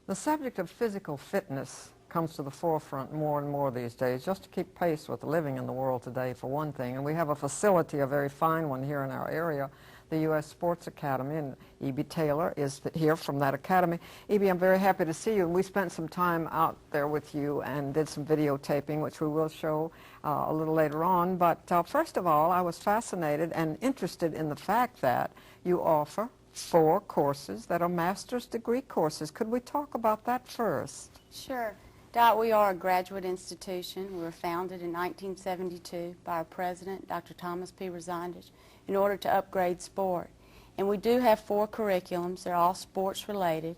The subject of physical fitness comes to the forefront more and more these days, just to keep pace with the living in the world today, for one thing. And we have a facility, a very fine one here in our area, the U.S. Sports Academy, and E.B. Taylor is here from that academy. E.B., I'm very happy to see you. We spent some time out there with you and did some videotaping, which we will show a little later on. But first of all, I was fascinated and interested in the fact that you offer 4 courses that are master's degree courses. Could we talk about that first? Sure. Dot, we are a graduate institution. We were founded in 1972 by our president, Dr. Thomas P. Rosandage, in order to upgrade sport. And we do have 4 curriculums. They're all sports related: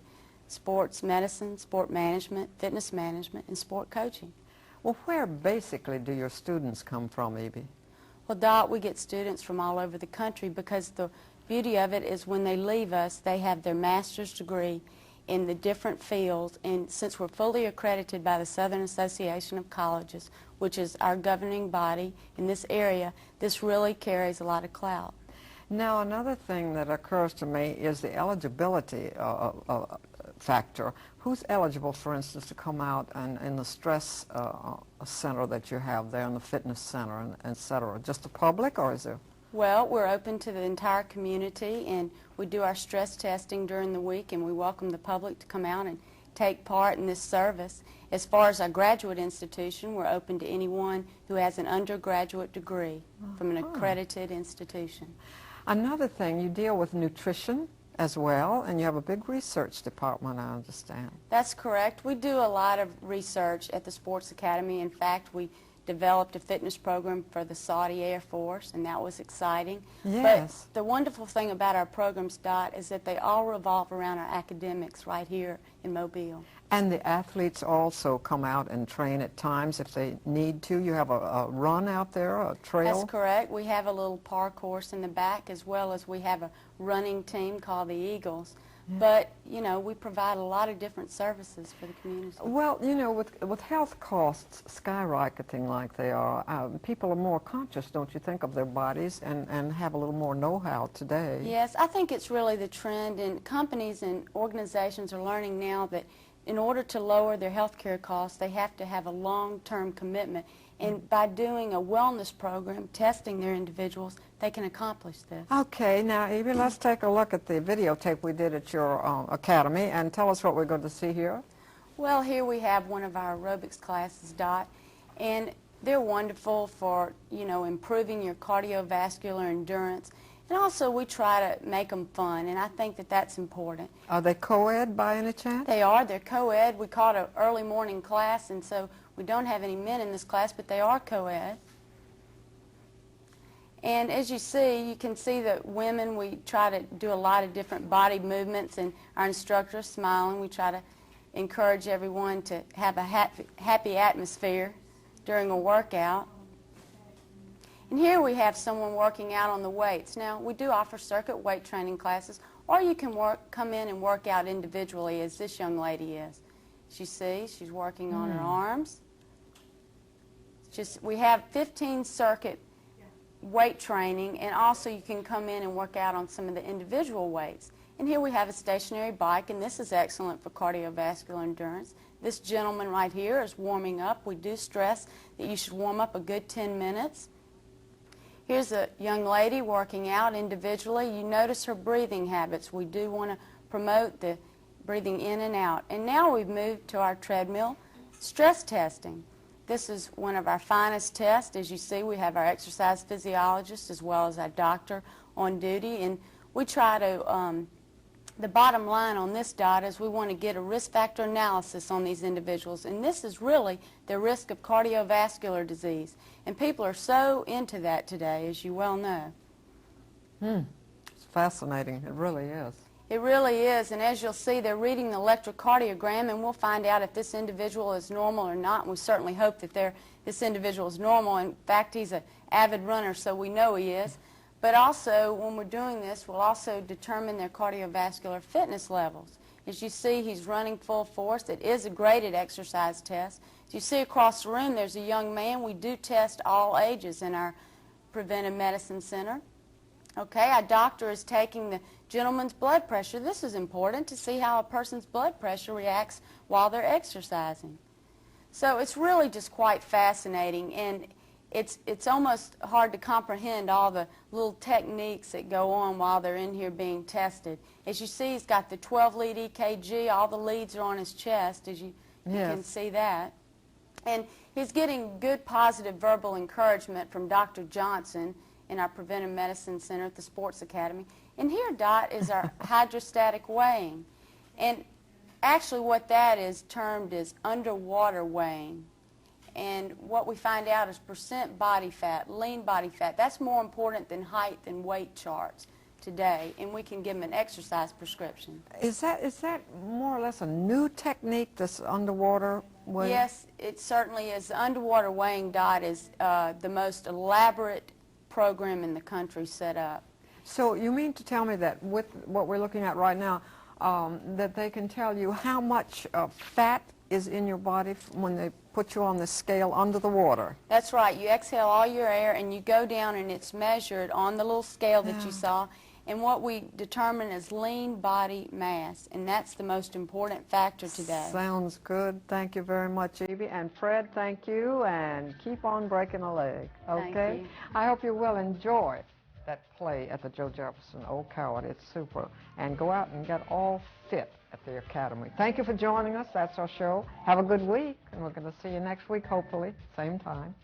sports medicine, sport management, fitness management, and sport coaching. Well, where basically do your students come from, E.B.? Well, Dot, we get students from all over the country because the beauty of it is when they leave us, they have their master's degree in the different fields. And since we're fully accredited by the Southern Association of Colleges, which is our governing body in this area, this really carries a lot of clout. Now, another thing that occurs to me is the eligibility factor. Who's eligible, for instance, to come out and in the stress center that you have there, in the fitness center, and et cetera? Just the public, or is there? Well, we're open to the entire community, and we do our stress testing during the week, and we welcome the public to come out and take part in this service. As far as our graduate institution, we're open to anyone who has an undergraduate degree from an accredited institution. Another thing, you deal with nutrition as well, and you have a big research department, I understand. That's correct. We do a lot of research at the Sports Academy. In fact, we developed a fitness program for the Saudi Air Force, and that was exciting. Yes. But the wonderful thing about our programs, Dot, is that they all revolve around our academics right here in Mobile. And the athletes also come out and train at times if they need to. You have a run out there, a trail? That's correct. We have a little park course in the back, as well as we have a running team called the Eagles. Yeah. But, you know, we provide a lot of different services for the community. Well, you know, with health costs skyrocketing like they are, people are more conscious, don't you think, of their bodies and have a little more know-how today. Yes, I think it's really the trend, and companies and organizations are learning now that in order to lower their health care costs, they have to have a long-term commitment. And by doing a wellness program, testing their individuals, they can accomplish this. Okay, now, Evie, let's take a look at the videotape we did at your academy and tell us what we're going to see here. Well, here we have one of our aerobics classes, Dot, and they're wonderful for, you know, improving your cardiovascular endurance. And also, we try to make them fun, and I think that that's important. Are they co-ed by any chance? They are. They're co-ed. We call it an early morning class, and so we don't have any men in this class, but they are co-ed. And as you see, you can see that women, we try to do a lot of different body movements, and our instructor is smiling. We try to encourage everyone to have a happy atmosphere during a workout. And here we have someone working out on the weights. Now, we do offer circuit weight training classes, or you can come in and work out individually, as this young lady is. As you see, she's working on her arms. We have 15 circuit weight training, and also you can come in and work out on some of the individual weights. And here we have a stationary bike, and this is excellent for cardiovascular endurance. This gentleman right here is warming up. We do stress that you should warm up a good 10 minutes. Here's a young lady working out individually. You notice her breathing habits. We do want to promote the breathing in and out. And now we've moved to our treadmill stress testing. This is one of our finest tests. As you see, we have our exercise physiologist as well as our doctor on duty. And we try to, the bottom line on this, Dot, is we want to get a risk factor analysis on these individuals. And this is really the risk of cardiovascular disease. And people are so into that today, as you well know. It's fascinating. It really is. It really is, and as you'll see, they're reading the electrocardiogram, and we'll find out if this individual is normal or not. And we certainly hope that this individual is normal. In fact, he's an avid runner, so we know he is. But also, when we're doing this, we'll also determine their cardiovascular fitness levels. As you see, he's running full force. It is a graded exercise test. As you see across the room, there's a young man. We do test all ages in our preventive medicine center. Okay, a doctor is taking the gentleman's blood pressure. This is important to see how a person's blood pressure reacts while they're exercising. So it's really just quite fascinating, and it's almost hard to comprehend all the little techniques that go on while they're in here being tested. As you see, he's got the 12-lead EKG. All the leads are on his chest, as you can see that. And he's getting good positive verbal encouragement from Dr. Johnson in our Preventive Medicine Center at the Sports Academy. And here, Dot, is our hydrostatic weighing. And actually what that is termed is underwater weighing. And what we find out is percent body fat, lean body fat. That's more important than height and weight charts today, and we can give them an exercise prescription. Is that more or less a new technique, this underwater weighing? Yes, it certainly is. The underwater weighing, Dot, is the most elaborate program in the country set up. So you mean to tell me that with what we're looking at right now, that they can tell you how much fat is in your body when they put you on the scale under the water? That's right. You exhale all your air and you go down, and it's measured on the little scale that you saw. And what we determine is lean body mass, and that's the most important factor today. Sounds good. Thank you very much, Evie. And Fred, thank you, and keep on breaking a leg, okay? Thank you. I hope you will enjoy that play at the Joe Jefferson Old Coward. It's super. And go out and get all fit at the Academy. Thank you for joining us. That's our show. Have a good week, and we're going to see you next week, hopefully, same time.